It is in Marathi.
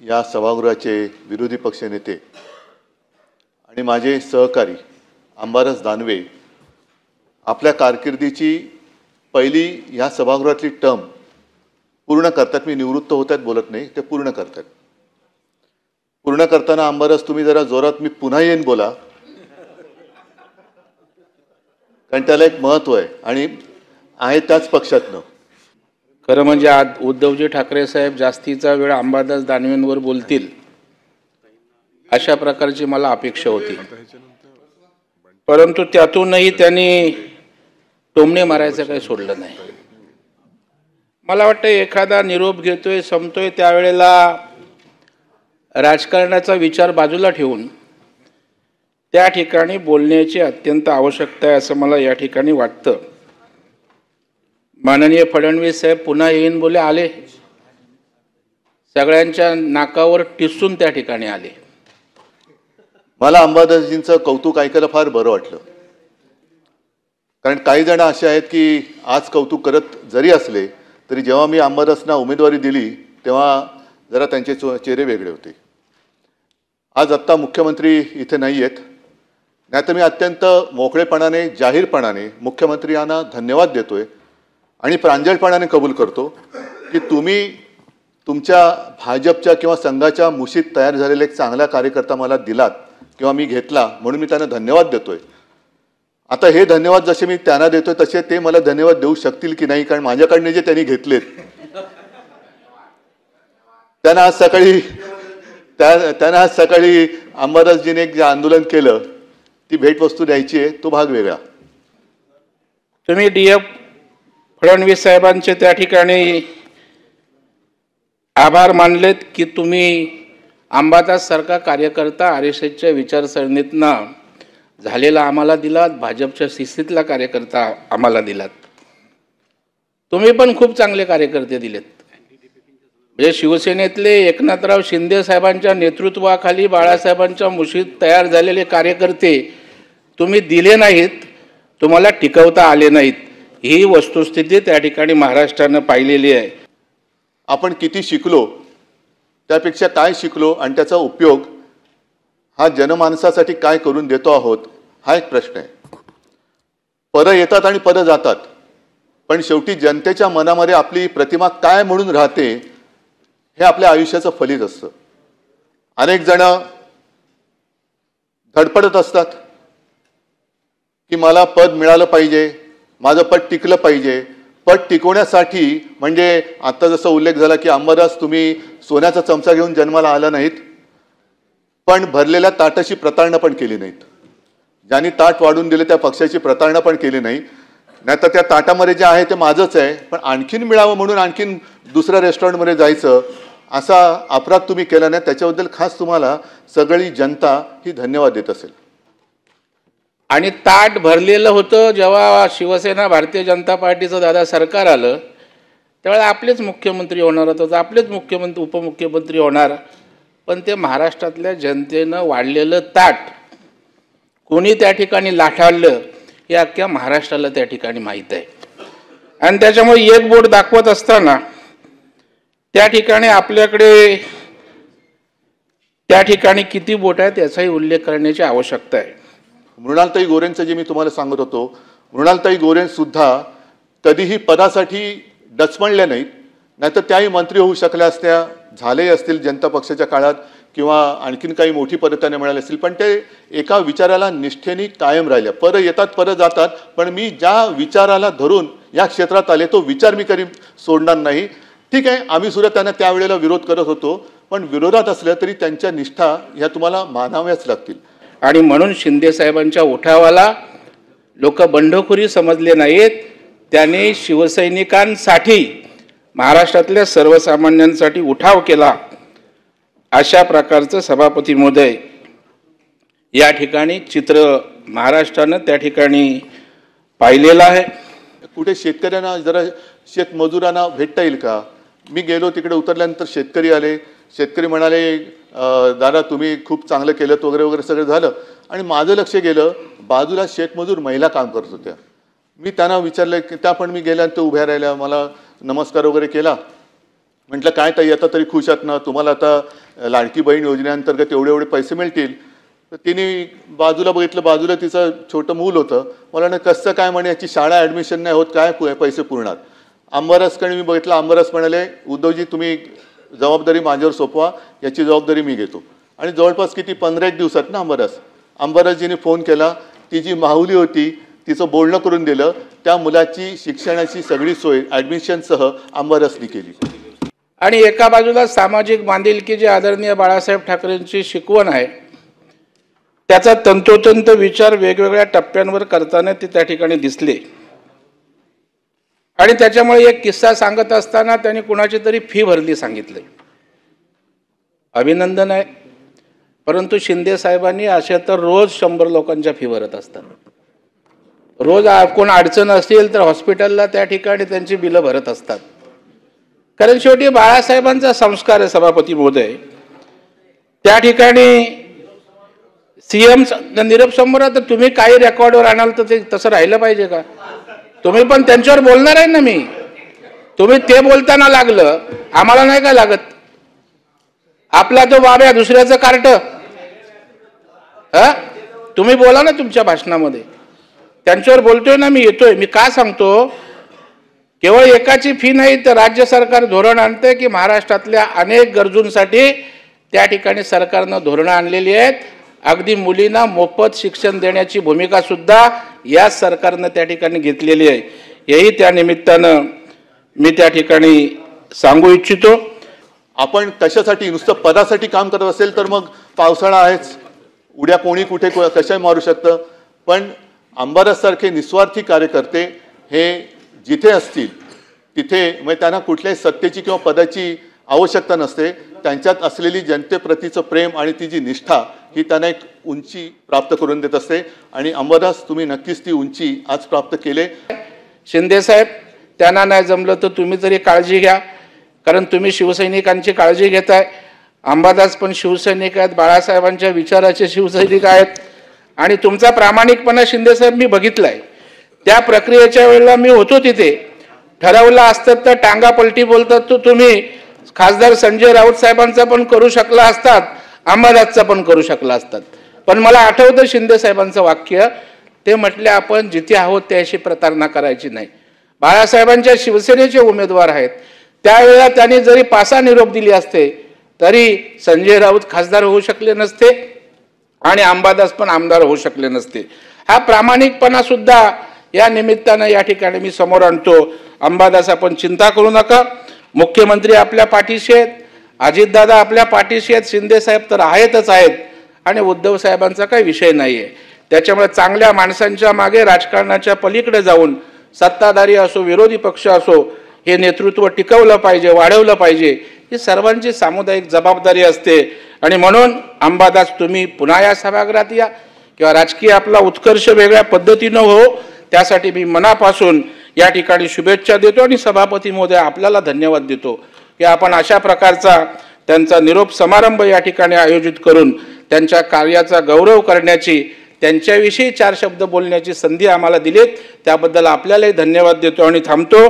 या सभागृहाचे विरोधी पक्षनेते आणि माझे सहकारी अंबादास दानवे आपल्या कारकिर्दीची पहिली या सभागृहातली टर्म पूर्ण करतात. मी निवृत्त होतात बोलत नाही, ते पूर्ण करतात. पूर्ण करताना अंबादास तुम्ही जरा जोरात मी पुन्हा येईन बोला, कारण त्याला एक महत्त्व आहे आणि आहे त्याच पक्षातनं. खरं म्हणजे आज उद्धवजी ठाकरे साहेब जास्तीचा वेळ अंबादास दानवेंवर बोलतील अशा प्रकारची मला अपेक्षा होती, परंतु त्यातूनही त्यांनी टोमणे मारायचं काही सोडलं नाही. मला वाटतं एखादा निरोप घेतोय संपतोय त्यावेळेला राजकारणाचा विचार बाजूला ठेवून त्या ठिकाणी बोलण्याची अत्यंत आवश्यकता आहे असं मला या ठिकाणी वाटतं. माननीय फडणवीस साहेब पुन्हा येईन बोले आले, सगळ्यांच्या नाकावर टिसून त्या ठिकाणी आले. मला अंबादासजींचं कौतुक ऐकायला फार बरं वाटलं, कारण काही जण असे आहेत की आज कौतुक करत जरी असले तरी जेव्हा मी अंबादासना उमेदवारी दिली तेव्हा जरा त्यांचे चेहरे वेगळे होते. आज आत्ता मुख्यमंत्री इथे नाही आहेत, नाहीतर मी अत्यंत मोकळेपणाने जाहीरपणाने मुख्यमंत्र्यांना धन्यवाद देतोय आणि प्रांजळपणाने कबूल करतो की तुम्ही तुमच्या भाजपच्या किंवा संघाच्या मुशीत तयार झालेला एक चांगला कार्यकर्ता मला दिलात किंवा मी घेतला, म्हणून मी त्यांना धन्यवाद देतोय. आता हे धन्यवाद जसे मी त्यांना देतोय तसे ते मला धन्यवाद देऊ शकतील की नाही, कारण माझ्याकडनं जे त्यांनी घेतलेत त्यांना आज सकाळी अंबादासजीने एक जे आंदोलन केलं ती भेटवस्तू द्यायची आहे, तो भाग वेगळा. तुम्ही DF फडणवीस साहेबांचे त्या ठिकाणी आभार मानलेत की तुम्ही अंबादास सारखा कार्यकर्ता RSSच्या विचारसरणीतनं झालेला आम्हाला दिलात, भाजपच्या शिस्तीतला कार्यकर्ता आम्हाला दिलात. तुम्ही पण खूप चांगले कार्यकर्ते दिलेत. म्हणजे शिवसेनेतले एकनाथराव शिंदे साहेबांच्या नेतृत्वाखाली बाळासाहेबांच्या मुशीत तयार झालेले कार्यकर्ते तुम्ही दिले नाहीत, तुम्हाला टिकवता आले नाहीत. ही वस्तुस्थिती त्या ठिकाणी महाराष्ट्रानं पाहिलेली आहे. आपण किती शिकलो, त्यापेक्षा काय शिकलो आणि त्याचा उपयोग हा जनमानसासाठी काय करून देतो आहोत हा एक प्रश्न आहे. पदं येतात आणि पदं जातात, पण शेवटी जनतेच्या मनामध्ये आपली प्रतिमा काय म्हणून राहते हे आपल्या आयुष्याचं फलित असतं. अनेक जण धडपडत असतात की मला पद मिळालं पाहिजे, माझं पद टिकलं पाहिजे. पद टिकवण्यासाठी म्हणजे आता जसं उल्लेख झाला की अंबादास तुम्ही सोन्याचा चमचा घेऊन जन्माला आला नाहीत, पण भरलेल्या ताटाची प्रतारणा पण केली नाहीत. ज्यांनी ताट वाढून दिले त्या पक्षाची प्रतारणा पण केली नाही. नाहीतर त्या ताटामध्ये जे आहे ते माझंच आहे, पण आणखीन मिळावं म्हणून आणखीन दुसऱ्या रेस्टॉरंटमध्ये जायचं असा अपराध तुम्ही केला नाही. त्याच्याबद्दल खास तुम्हाला सगळी जनता ही धन्यवाद देत असेल. आणि ताट भरलेलं होतं जेव्हा शिवसेना भारतीय जनता पार्टीचं दादा सरकार आलं त्यावेळेला आपलेच मुख्यमंत्री होणार होतं, आपलेच मुख्यमंत्री उपमुख्यमंत्री होणार, पण ते महाराष्ट्रातल्या जनतेनं वाढलेलं ताट कोणी त्या ठिकाणी लाठाळलं हे अख्ख्या महाराष्ट्राला त्या ठिकाणी माहीत आहे. आणि त्याच्यामुळे एक बोट दाखवत असताना त्या ठिकाणी आपल्याकडे त्या ठिकाणी किती बोट आहेत याचाही उल्लेख करण्याची आवश्यकता आहे. मृणालताई गोरेंचं जे मी तुम्हाला सांगत होतो, मृणालताई गोरे सुद्धा कधीही पदासाठी डचमळल्या नाहीत, नाहीतर त्याही मंत्री होऊ शकल्या असत्या, झाले असतील जनता पक्षाच्या काळात किंवा आणखीन काही मोठी पदं त्यांना मिळाली असतील, पण ते एका विचाराला निष्ठेने कायम राहिल्या. पदं येतात पदं जातात, पण मी ज्या विचाराला धरून या क्षेत्रात आले तो विचार मी कधी सोडणार नाही. ठीक आहे, आम्ही सुद्धा त्यांना त्यावेळेला विरोध करत होतो, पण विरोधात असल्या तरी त्यांच्या निष्ठा ह्या तुम्हाला मानाव्याच लागतील. आणि म्हणून शिंदे साहेबांच्या उठावाला लोक बंडखोरी समजले नाहीत. त्याने शिवसैनिकांसाठी महाराष्ट्रातल्या सर्वसामान्यांसाठी उठाव केला. अशा प्रकारचं सभापती महोदय या ठिकाणी चित्र महाराष्ट्रानं त्या ठिकाणी पाहिलेलं आहे. कुठे शेतकऱ्यांना जरा शेतमजुरांना भेटता येईल का? मी गेलो तिकडे, उतरल्यानंतर शेतकरी आले. शेतकरी म्हणाले दादा तुम्ही खूप चांगलं केलं वगैरे वगैरे सगळं झालं. आणि माझं लक्ष गेलं बाजूला शेतमजूर महिला काम करत होत्या. मी त्यांना विचारलं की त्या पण मी गेल्यानंतर उभ्या राहिल्या, मला नमस्कार वगैरे केला. म्हटलं काय ताई आता तरी खुश आहात ना, तुम्हाला आता लाडकी बहीण योजनेअंतर्गत एवढे पैसे मिळतील. तर तिने बाजूला बघितलं, बाजूला तिचं छोटं मूल होतं. मला म्हणे कसं काय, म्हणे याची शाळा ॲडमिशन नाही होत, काय पैसे पुरणार. आंबारसकडे मी बघितलं, आंबारस म्हणाले उद्धवजी तुम्ही जबाबदारी माझ्यावर सोपवा, याची जबाबदारी मी घेतो. आणि जवळपास किती 15 दिवसात ना आंबारसजीने फोन केला. ती जी माहुली होती तिचं बोलणं करून दिलं. त्या मुलाची शिक्षणाची सगळी सोय ॲडमिशनसह आंबारसनी केली. आणि एका बाजूला सामाजिक बांधिलकी जी आदरणीय बाळासाहेब ठाकरेंची शिकवण आहे, त्याचा तंतोतंत विचार वेगवेगळ्या टप्प्यांवर करताना ते त्या ठिकाणी दिसले. आणि त्याच्यामुळे एक किस्सा सांगत असताना त्यांनी कुणाची तरी फी भरली सांगितले. अभिनंदन आहे, परंतु शिंदे साहेबांनी अशा तर रोज 100 लोकांच्या फी भरत असतात. रोज कोण अडचण असेल तर हॉस्पिटलला त्या ठिकाणी त्यांची बिलं भरत असतात. कारण शेवटी बाळासाहेबांचा संस्कार आहे सभापती महोदय. त्या ठिकाणी सीएम निरोप समोर तर तुम्ही काही रेकॉर्डवर आणाल तर ते तसं राहिलं पाहिजे का? तुम्ही पण त्यांच्यावर बोलणार आहे ना. मी तुम्ही ते बोलताना लागलं, आम्हाला नाही का लागत? आपला तो बाब्या दुसऱ्याचं कार्ट. तुम्ही बोला ना तुमच्या भाषणामध्ये. त्यांच्यावर बोलतोय ना मी, येतोय. मी का सांगतो, केवळ एकाची फी नाही तर राज्य सरकार धोरण आणते की महाराष्ट्रातल्या अनेक गरजूंसाठी त्या ठिकाणी सरकारनं धोरणं आणलेली आहेत. अगदी मुलींना मोफत शिक्षण देण्याची भूमिका सुद्धा या सरकारनं त्या ठिकाणी घेतलेली आहे. हेही त्या निमित्तानं मी त्या ठिकाणी सांगू इच्छितो. आपण कशासाठी, नुसतं पदासाठी काम करत असेल तर मग पावसाळा आहेच, उद्या कोणी कुठे कशा मारू शकतं. पण आंबारससारखे निस्वार्थी कार्यकर्ते हे जिथे असतील तिथे म्हणजे त्यांना कुठल्याही सत्तेची किंवा पदाची आवश्यकता नसते. त्यांच्यात असलेली जनतेप्रतीचं प्रेम आणि ती जी निष्ठा ही त्यांना एक उंची प्राप्त करून देत असते. आणि अंबादास तुम्ही नक्कीच ती उंची आज प्राप्त केले. शिंदे साहेब, त्यांना नाही जमलं तर तुम्ही तरी काळजी घ्या, कारण तुम्ही शिवसैनिकांची काळजी घेताय. अंबादास पण शिवसैनिक आहेत, बाळासाहेबांच्या विचाराचे शिवसैनिक आहेत. आणि तुमचा प्रामाणिकपणा शिंदे साहेब मी बघितलाय. त्या प्रक्रियेच्या वेळेला मी होतो तिथे. ठरवलं असतं तर टांगा पलटी बोलतात तो तुम्ही खासदार संजय राऊत साहेबांचा पण करू शकला असतात, अंबादासचा पण करू शकला असतात. पण मला आठवतं शिंदे साहेबांचं वाक्य, ते म्हटले आपण जिथे आहोत त्याशी प्रतारणा करायची नाही. बाळासाहेबांच्या शिवसेनेचे उमेदवार आहेत, त्यावेळेला त्यांनी जरी 5 निरोप दिले असते तरी संजय राऊत खासदार होऊ शकले नसते आणि अंबादास पण आमदार होऊ शकले नसते. हा प्रामाणिकपणा सुद्धा या निमित्तानं या ठिकाणी मी समोर आणतो. अंबादास, आपण चिंता करू नका. मुख्यमंत्री आपल्या पाठीशी आहेत, अजितदादा आपल्या पाठीशी आहेत, शिंदे साहेब तर आहेतच आहेत. आणि उद्धव साहेबांचा काही विषय नाही आहे. त्याच्यामुळे चांगल्या माणसांच्या मागे राजकारणाच्या पलीकडे जाऊन सत्ताधारी असो विरोधी पक्ष असो हे नेतृत्व टिकवलं पाहिजे, वाढवलं पाहिजे. ही सर्वांची सामुदायिक जबाबदारी असते. आणि म्हणून अंबादास, तुम्ही पुन्हा या सभागृहात या किंवा राजकीय आपला उत्कर्ष वेगळ्या पद्धतीनं हो, त्यासाठी मी मनापासून या ठिकाणी शुभेच्छा देतो. आणि सभापती महोदय, आपल्याला धन्यवाद देतो की आपण अशा प्रकारचा त्यांचा निरोप समारंभ या ठिकाणी आयोजित करून त्यांच्या कार्याचा गौरव करण्याची, त्यांच्याविषयी 4 शब्द बोलण्याची संधी आम्हाला दिलीत. त्याबद्दल आपल्यालाही धन्यवाद देतो आणि थांबतो.